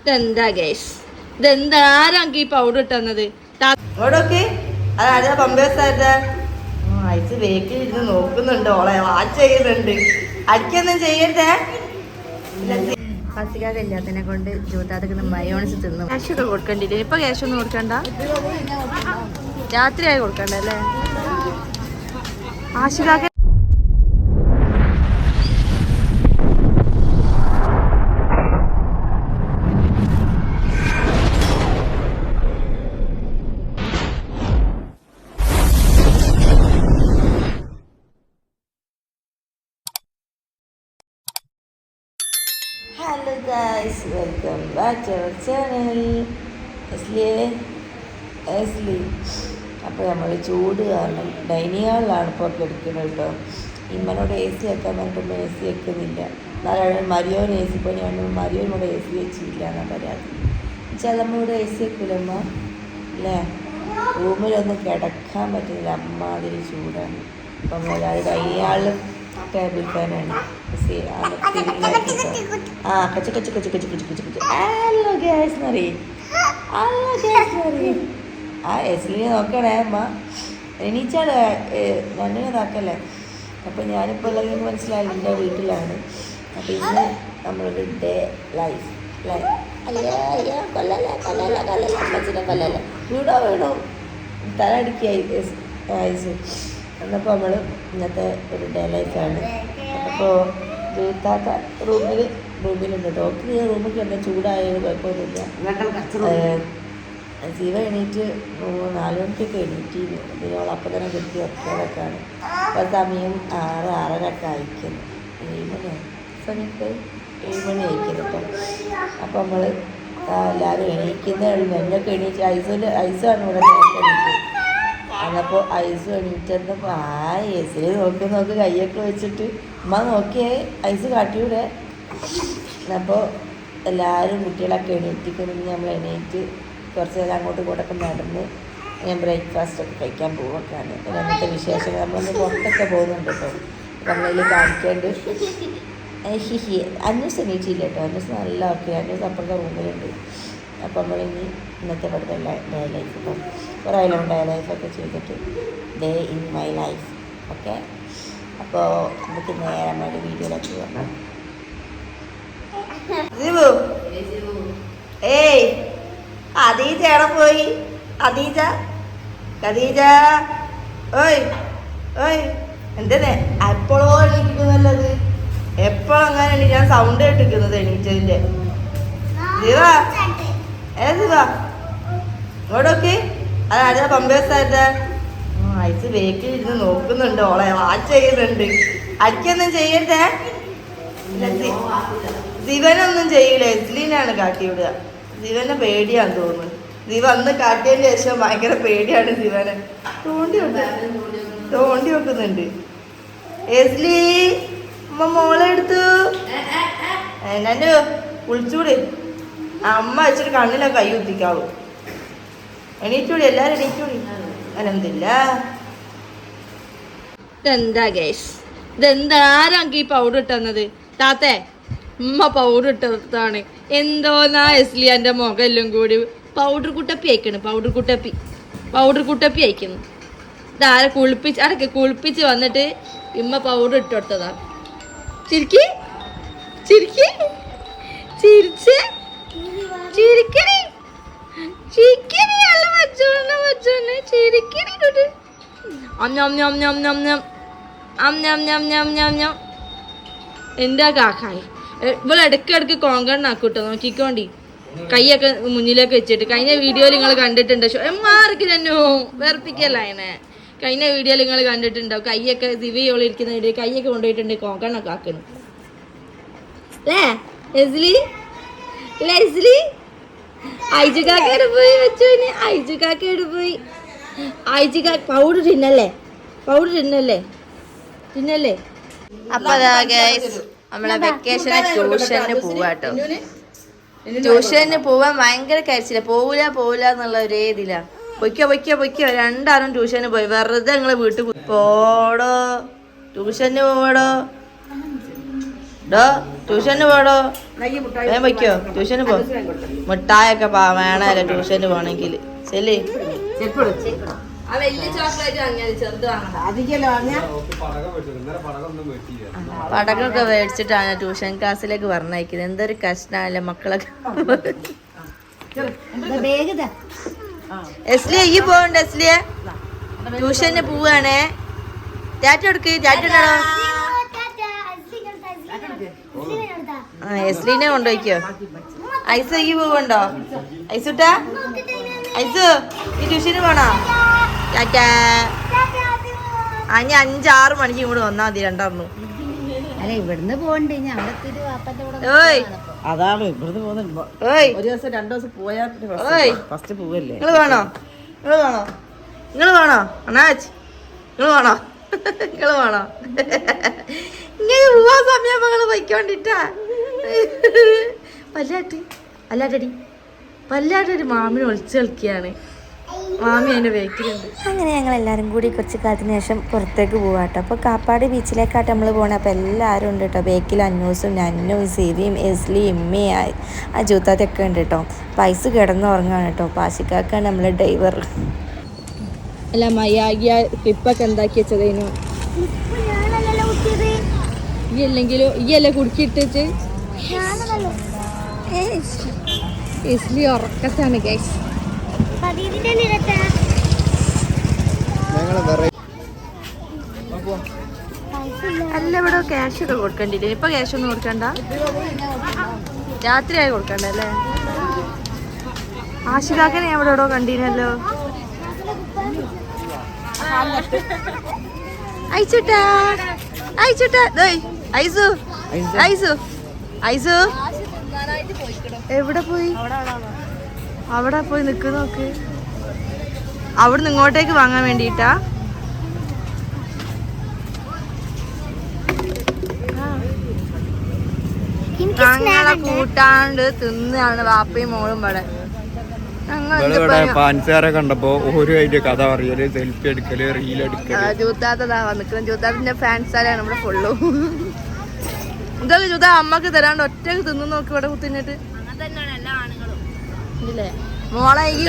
ഇതെന്താ ഗൈസ്, ഇതെന്താ ആരാങ്കി പൗഡർ ഇട്ടത്? ഓടൊക്കെ അതാ പമ്പേഴ്സായിട്ട് ഐസ് വേക്കിൽ ഇരുന്ന് നോക്കുന്നുണ്ട്, ഓളെ വാച്ച് ചെയ്യുന്നുണ്ട്. അടിക്കൊന്നും ചെയ്യരുതേ. ഫസിക കല്യാണത്തിനെ കൊണ്ട് ജൂത്താത്തക്ക് മയോണിസ് തിന്നു. ക്യാഷൊക്കെ കൊടുക്കണ്ടില്ലേ? ഇപ്പൊ ക്യാഷ് ഒന്നും കൊടുക്കണ്ട, രാത്രിയായി കൊടുക്കണ്ടല്ലേ? ആശികാക്ക hello guys, welcome back to our channel എസ്ലി. അപ്പോൾ നമ്മൾ ചൂട് കാരണം ഡൈനിങ് ഹാളിലാണ് ഇപ്പോൾ എടുക്കുന്നത് കേട്ടോ. ഇമ്മനോട് എ സി വെക്കാൻ പറഞ്ഞിട്ട് എ സി വെക്കുന്നില്ല. നാളെ മരിയോന് എ സി പണിയാണ്, മരിയോനോട് എ സി വെച്ചില്ല എന്നാണ് പരാതി. വെച്ചാൽ നമ്മളിവിടെ എ സി വെക്കില്ലമ്മ അല്ലേ? റൂമിലൊന്നും കിടക്കാൻ പറ്റുന്നില്ല, അമ്മാതിരി ചൂടാണ്. അപ്പം എല്ലാവരും ഡൈനിങ് ഹാളിൽ ടേബിൾ ഫാനാണ്. കച്ചു കച്ചു കച്ചു കച്ചു കച്ചു കച്ചു കച്ചു ഹലോ ഗ്യാസ് എന്നറിയേ, ഹലോ ഗ്യാസ് എന്നറിയേ. എസ്ലിനെ നോക്കണേ അമ്മ, എണീച്ചാൽ രണ്ടിനെ നോക്കല്ലേ. അപ്പം ഞാനിപ്പോൾ എല്ലാവരും മനസ്സിലായി എൻ്റെ വീട്ടിലാണ്. അപ്പം ഇന്ന് നമ്മളൊരു ഡേ ലൈഫ് വീടോ വീടോ തല അടിക്കായി ഐസ്. എന്നപ്പോൾ നമ്മൾ ഇന്നത്തെ ഒരു ഡേ ലൈഫാണ്. അപ്പോൾ ജൂത്താത്ത റൂമിലുണ്ട്. ഡോക്ടർ റൂമിൽ കിടന്ന ചൂടായാലും കുഴപ്പമൊന്നുമില്ല. ശിവ എണീറ്റ് 4 മണിക്കൊക്കെ എണീറ്റിരുന്നു. ഇതിനോട് അപ്പം തന്നെ കിട്ടി വെക്കാതൊക്കെയാണ്. അപ്പോൾ സമയം 6-6:30 അയക്കുന്നു. 7 മണിയാണ് സമയത്ത്, 7 മണി അയക്കുന്നു കേട്ടോ. അപ്പോൾ നമ്മൾ എല്ലാവരും എണീക്കുന്നേ ഉള്ളൂ. എന്നൊക്കെ എണീറ്റ് ഐസാണ് ഇവിടെ നേരത്തെ എണീറ്റ്. അതപ്പോൾ ഐസ് എണീറ്റപ്പോൾ ഐസിൽ നോക്ക് കയ്യൊക്കെ വെച്ചിട്ട് അമ്മ നോക്കിയേ ഐസ് കാട്ടിയൂടെ. അപ്പോൾ എല്ലാവരും കുട്ടികളൊക്കെ എണീറ്റിക്കുന്നു. നമ്മൾ എണീറ്റ് കുറച്ച് നേരം അങ്ങോട്ടും ഇങ്ങോട്ടൊക്കെ നടന്ന് ഞാൻ ബ്രേക്ക്ഫാസ്റ്റൊക്കെ കഴിക്കാൻ പോവുകയാണ്. പിന്നെ അന്നത്തെ വിശേഷങ്ങൾ നമ്മളൊന്ന് പുറത്തൊക്കെ പോകുന്നുണ്ട് കേട്ടോ. നമ്മളതിൽ കാണിക്കേണ്ട അന്വേഷണം എണീറ്റില്ല കേട്ടോ. അന്വേഷണം നല്ല ഓക്കെ. അന്വേഷണം അപ്പുറത്തെ റൂമിലുണ്ട്. അപ്പോൾ നമ്മളിനി ഇന്നത്തെ ഇവിടുത്തെ ഡേ ലൈഫ് ഇപ്പം കുറേ ഡേ ലൈഫൊക്കെ ചെയ്തിട്ട് day in my life. Okay, അപ്പോൾ നമുക്ക് നേരെ നമ്മുടെ വീഡിയോയിലേക്ക് പോകാം. ഏയ് അദീജ എവിടെ പോയി? ഖദീജ ഓയ് ഓയ് എന്തേ എപ്പോഴോ എണീറ്റിരിക്കുന്നല്ലത്? എപ്പോഴും അങ്ങനെ ഞാൻ സൗണ്ട് കേട്ടിരിക്കുന്നത് എണീറ്റതിൻ്റെ. ജീവാ ഏതാ ഇങ്ങോട്ടൊക്കെ അതാ പമ്പേഴ്സായിട്ട് ഐസ് വേക്കിൽ ഇരുന്ന് നോക്കുന്നുണ്ട്, ഓളെ വാച്ച് ചെയ്യുന്നുണ്ട്. അടിക്കൊന്നും ചെയ്യരുതേ. ശിവനൊന്നും ചെയ്യൂല, എസ്ലീനാണ് കാട്ടി വിടുക. ശിവനെ പേടിയാന്ന് തോന്നുന്നു. ശിവ അന്ന് കാട്ടിയതിന് ശേഷം ഭയങ്കര പേടിയാണ് ശിവനെ. തോണ്ടി വെക്കുന്നുണ്ട്. എസ്ലി അമ്മ മോളെ എടുത്തു എന്നെ വിളിച്ചൂടെ? അമ്മ വെച്ചിട്ട് കണ്ണിലൊക്കെ കൈ കുത്തിക്കാവൂ. എണീറ്റൂടി, എല്ലാരും എണീറ്റൂടി. അലഹമില്ല. ഇതെന്താ ഗൈസ്, ഇതെന്താ ആരാങ്കി പൗഡർ ഇട്ടത്? താത്തേ, ഉമ്മ പൗഡർ ഇട്ടതാണ്. എന്തോന്നാ എസ്ലിയാൻ്റെ മുഖം എല്ലാം കൂടി പൗഡർ കുട്ടപ്പി അയക്കണം. പൗഡർ കുട്ടപ്പി അയക്കുന്നു. ഇതാരെ കുളിപ്പിച്ച് വന്നിട്ട് ഉമ്മ പൗഡർ ഇട്ട് കൊടുത്തതാണ്. ചിരിക്കി ചിരിക്കി ചിരിച്ച് ചിരിക്കണി ചിരിക്കണി അല്ല വച്ചോന്നെ ചിരിക്കണി. എന്താ കാക്കായി ഇവിടെ ഇടയ്ക്കിടയ്ക്ക് കോങ്കണ്ണാക്കൂട്ടോ, നോക്കിക്കോണ്ടി. കൈയൊക്കെ മുന്നിലേക്ക് വെച്ചിട്ട്. കഴിഞ്ഞ വീഡിയോയിൽ നിങ്ങൾ കണ്ടിട്ടുണ്ട്. മാർക്ക് തന്നെ വേർപ്പിക്കല്ല അതിനെ. കഴിഞ്ഞ വീഡിയോയിൽ നിങ്ങൾ കണ്ടിട്ടുണ്ടാവും. കൈയൊക്കെ ദിവയോളിരിക്കുന്ന വീഡിയോ കൈയൊക്കെ കൊണ്ടുപോയിട്ടുണ്ട് കോങ്കണ്ണൊക്കെ ആക്കുന്നു. അല്ലേ എസ്ലി? ഐജുകാക്കയുടെ പോയി വെച്ചോന്. ഐജുകാക്കയുടെ പോയി. പൗഡർ തിന്നല്ലേ? അപ്പൊ നമ്മളെ വെക്കേഷന് ട്യൂഷന് പോവാട്ടോ. ട്യൂഷന് പോവാൻ ഭയങ്കര കരച്ചില്ല. പോവില്ല എന്നുള്ള ഒരേ ഇതിലാ. പൊയ്ക്കോ രണ്ടാളും ട്യൂഷന് പോയി. വെറുതെ നിങ്ങളെ വീട്ടിൽ പോടോ, ട്യൂഷന് പോവടോ. ഡോ ട്യൂഷന് പോടോ വേഗം വയ്ക്കോ ട്യൂഷന് പോ മിഠായൊക്കെ വേണല്ലോ ട്യൂഷന് പോണെങ്കിൽ ശരി ആ വലിയ ചോക്ലേറ്റ് വാങ്ങിയാൽ ചെറുത് വാങ്ങണം. പടക്കൊക്കെ മേടിച്ചിട്ടാണ് ട്യൂഷൻ ക്ലാസ്സിലേക്ക് പറഞ്ഞയക്കുന്നത്. എന്തൊരു കഷ്ടാണല്ലേ മക്കളൊക്കെ. എസ്ലിയ ഈ പോവണ്ട എസ്ലിയ ട്യൂഷന് പോവാണേ. ടാറ്റ കൊടുക്ക്. ടാറ്റ ഉണ്ടോ? എസ്ലീനെ കൊണ്ടുപോയിക്കോ. ഐസ് ഈ പോവണ്ടോ? ഐസുട്ടാ ഐസു ഈ ട്യൂഷന് പോണോ? ടാറ്റാ. അഞ്ഞ 5-6 മണിക്ക് ഇങ്ങോട്ട് വന്നാ മതി രണ്ടായിരുന്നു. അല്ല ഇവിടുന്ന് പോണ്ടേ ഓയ് അതാണ് ഇവിടുന്ന് പോകുന്നുണ്ട്. ഓയ് ഒരു ദിവസം 2 ദിവസം പോയാൽ ഓയ് ഫസ്റ്റ് പോവല്ലേ. നിങ്ങൾ വേണോ? നിങ്ങൾ വേണോ? നിങ്ങൾ വേണോ അണ്ണാച്ച്? നിങ്ങൾ വേണോ? നിങ്ങൾ വേണോ? ഇങ്ങനെ പോവാ സമയം മകള് വയ്ക്കോണ്ടിട്ടാ വല്ലാട്ടടി വല്ലാട്ടൊരു മാമിനെ ഒളിച്ചു കളിക്കുകയാണ്. മാമി അതിന്റെ ബേക്കിലുണ്ട്. അങ്ങനെ ഞങ്ങൾ എല്ലാവരും കൂടി കുറച്ച് കാലത്തിന് ശേഷം പുറത്തേക്ക് പോവാട്ടോ. അപ്പോൾ കാപ്പാട് ബീച്ചിലേക്കാട്ട് നമ്മൾ പോകണം. അപ്പോൾ എല്ലാവരും ഉണ്ട് കേട്ടോ. ബേക്കിൽ അന്നൂസും നന്നും സിവിയും എസ്ലിയും ഇമ്മയും അജൂത്താത്തൊക്കെ ഉണ്ട് കേട്ടോ. പൈസ കിടന്നുറങ്ങാണ് കേട്ടോ. പാശിക്കാക്കാണ് നമ്മളെ ഡ്രൈവർ. അല്ല മയ്യാകിയ ക്ലിപ്പൊക്കെ എന്താക്കി വെച്ചതേനു ഈ അല്ലെങ്കിലും ഈ അല്ലേ കുടുക്കിയിട്ടിച്ച് ഇസ്ലി ഉറക്കത്താണ് ഗൈസ്. അല്ല ഇവിടെ ക്യാഷ് ഒക്കെ കൊടുക്കണ്ടില്ലേ? ഇപ്പൊ ക്യാഷ് ഒന്നും കൊടുക്കണ്ട, രാത്രിയായി കൊടുക്കണ്ട അല്ലേ? ആശികാക്കനെ എവിടെ എവിടോ കണ്ടീനല്ലോ. അയച്ചുട്ടാ അയച്ചുട്ടാ ഐസു ഐസു ഐസു എവിടെ പോയി? അവിടെ പോയി നിക്ക് നോക്ക്. അവിടുന്ന് ഇങ്ങോട്ടേക്ക് വാങ്ങാൻ വേണ്ടിട്ടാ. ഞങ്ങളെ കൂട്ടാണ്ട് തിന്നാണ് വാപ്പയും മോളും ഇവിടെ. പാൻസാരെ കണ്ടപ്പോ ഒരു അതിന്റെ കഥ പറയല്, സെൽഫി എടുക്കല്, റീൽ എടുക്കല്. ജൂത്താത്തതാ വന്നിക്കണം. ജൂത്താത്തിന്റെ ഫാൻസാരാണ് ഇവിടെ ഫുള്ളു. ഇതൊക്കെ ജൂത്ത അമ്മക്ക് തരാണ്ട് ഒറ്റക്ക് തിന്നു നോക്കി ഇവിടെ കുത്തിന്നിട്ട് ഇല്ലേ മോളെ ഈ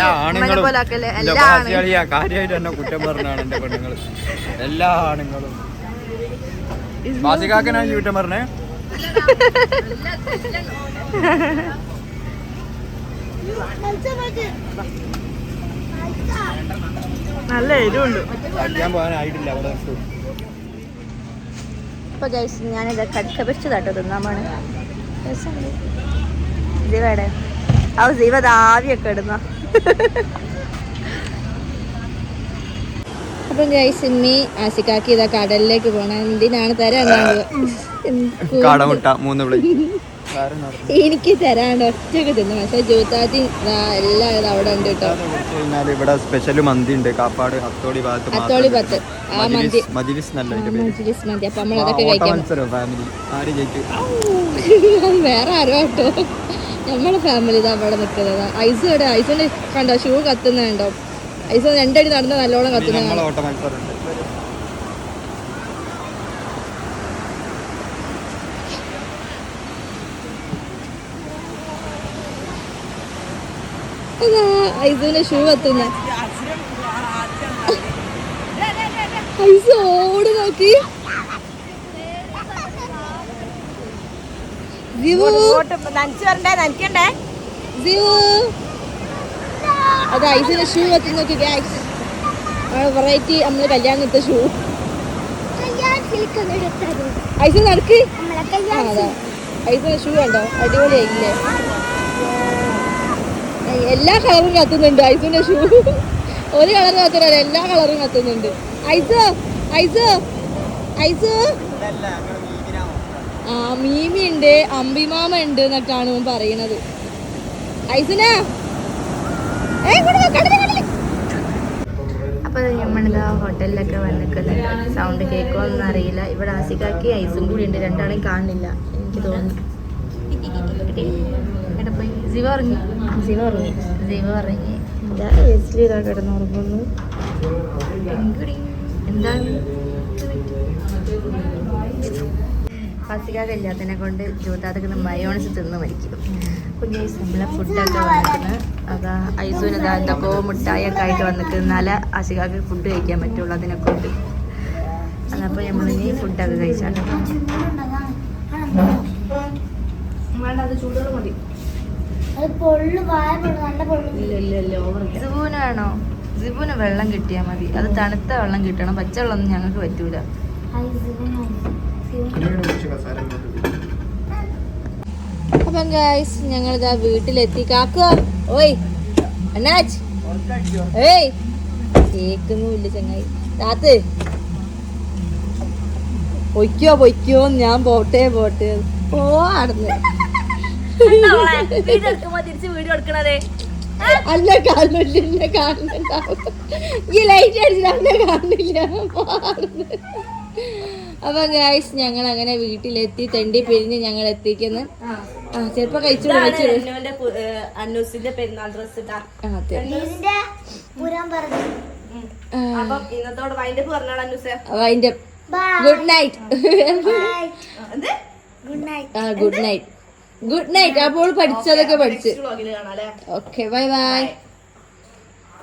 പോലെ ആക്കല്ലേ. എല്ലാ കാര്യമായിട്ട് തന്നെ കുറ്റം പറഞ്ഞാണ് എന്റെ പെണ്ണുങ്ങള്. എല്ലാ ആണുങ്ങളും ബാസികാക്കനാണ് കുറ്റം പറഞ്ഞേ. നല്ല എരിവുണ്ട്. കഴിക്കാൻ പോകാനായിട്ടില്ല അവിടെ. അപ്പോൾ ഗൈസ് ഞാനിത് കടുക്ക പൊരിച്ചതാട്ടോ തിന്നാൻ പോണേ. ജീവടെ ആ ജീവ ആവിയൊക്കെ ഇടുന്ന. അപ്പം ഗൈസ് ഇമ്മി ആശിക്കാക്കി ഇതാ കടലിലേക്ക് പോണ. എന്തിനാണ് തരാണ്ടാവുക? കാടമുട്ട 3 പ്ലേറ്റ് എനിക്ക് തരാണ്ട് ഒറ്റക്ക് തിന്നു. പക്ഷെ ജൂത്താത്തി എല്ലാം ഇത് അവിടെ ഉണ്ട് കേട്ടോ. ഇവിടെ സ്പെഷ്യൽ മന്തി ഉണ്ട് കാപ്പാട് അത്തോളി ഭാഗത്ത്. അത്തോളി 10 ആ മന്തി മജിലിസ് നല്ല മജ്ലിസ് മന്തി. അപ്പൊ നമ്മളതൊക്കെ കഴിക്കാം. ഫാമിലി ആര് ജയിക്കും? വേറെ ആരോ കേട്ടോ, നമ്മളെ ഫാമിലി ഇതാ അവിടെ നിൽക്കുന്നത്. ഐസ് ഇവിടെ ഐസിന്റെ കണ്ടോ ഷൂ കത്തുന്നുണ്ടോ? ഐസ് 2 അടി നടന്ന് നല്ലോണം കത്തുന്നതാണ്. ഓട്ട മത്സരം ഉണ്ട്. ഐസിന്റെ ഷൂ കത്തുന്ന ഐസ് ഓട് നോക്കി. അത് ഐസിന്റെ ഷൂ കത്തി നോക്കി. വെറൈറ്റി നമ്മള് കല്യാണത്തെ ഷൂ. ഐസ് നടക്ക്. അതാ ഐസിന്റെ ഷൂ കണ്ടോ, അടിപൊളിയായില്ലേ? എല്ലാ കളറും കത്തുന്നുണ്ട് ഐസിന്റെ ഷൂ. ഒരു കളർ കത്തുന്നില്ല, എല്ലാ കളറും കത്തുന്നുണ്ട്. ഐസ് ഐസ് ഐസ് ആ മീമി ഉണ്ട്, അമ്പിമാമ ഉണ്ട് എന്നൊക്കെയാണ് അവൻ പറയണത്. ഐസിനാ അപ്പോൾ നമ്മളിതാ ഹോട്ടലിലൊക്കെ വന്നിക്കുന്നുണ്ട്. സൗണ്ട് കേൾക്കുമോന്നൊന്നും അറിയില്ല. ഇവിടെ ആസിക്കാക്കി ഐസും കൂടി ഉണ്ട്. രണ്ടാളെയും കാണുന്നില്ല എനിക്ക് തോന്നുന്നു. എവിടെ പോയി? ജീവ ഉറങ്ങി. എന്താ എസ്ലി ഇതാ കിടന്നുറങ്ങുന്നു. എന്താണ് ഫാസിക്കാക്ക് എല്ലാത്തിനെ കൊണ്ട് ജൂത്താത്തൊക്കെ മയോണസ് തിന്ന് മരിക്കും. കുഞ്ഞു നമ്മളെ ഫുഡൊക്കെ വന്നിട്ട് അതാ ഐസൂന് ഇതാ എന്തൊക്കെ മുട്ടായൊക്കെ ആയിട്ട് വന്നിട്ട് എന്നാലേ ആശികാക്ക് ഫുഡ് കഴിക്കാൻ പറ്റുള്ളൂ അതിനെ കൊണ്ട്. അതപ്പോൾ നമ്മളിനി ഫുഡൊക്കെ കഴിച്ചാട്ടോ. വേണ്ട, അത് ചൂടുകൾ മതി. സിബുവിന് വേണോ? സിബുവിന് വെള്ളം കിട്ടിയാൽ മതി. അത് തണുത്ത വെള്ളം കിട്ടണം, പച്ചവെള്ളമൊന്നും ഞങ്ങൾക്ക് പറ്റൂല. അപ്പം ഗൈസ് ഞങ്ങളിതാ വീട്ടിലെത്തി. കാക്കോ ഓയ് അണ്ണാച്ച് ഏയ് കേക്കൊന്നുമില്ല ചങ്ങായി. താത്ത് പൊയ്ക്കോ പൊയ്ക്കോ, ഞാൻ പോട്ടെ പോട്ടെ പോടുന്നു. തിരിച്ച് വീഡിയോ എടുക്കണതേ അല്ല കാണുന്നില്ല, കാണുന്നുണ്ടാവും. ഈ ലൈറ്റ് അടിച്ചിട്ട് അന്നെ കാണുന്നില്ല. അപ്പൊ ഗൈസ് ഞങ്ങൾ അങ്ങനെ വീട്ടിലെത്തി. തെണ്ടി പിരിഞ്ഞ് ഞങ്ങൾ എത്തിക്കുന്നു. ചെലപ്പോ കഴിച്ചു അന്നൂസിന്റെ പെരുന്നാൾ ഡ്രസ് ഇന്നത്തോട് വൈൻഡപ്പ് പറഞ്ഞാൽ അന്നൂസേ. Wind up. Good night. Good night. Good night. അപ്പോൾ പഠിച്ചതൊക്കെ പഠിച്ച്. Okay bye by.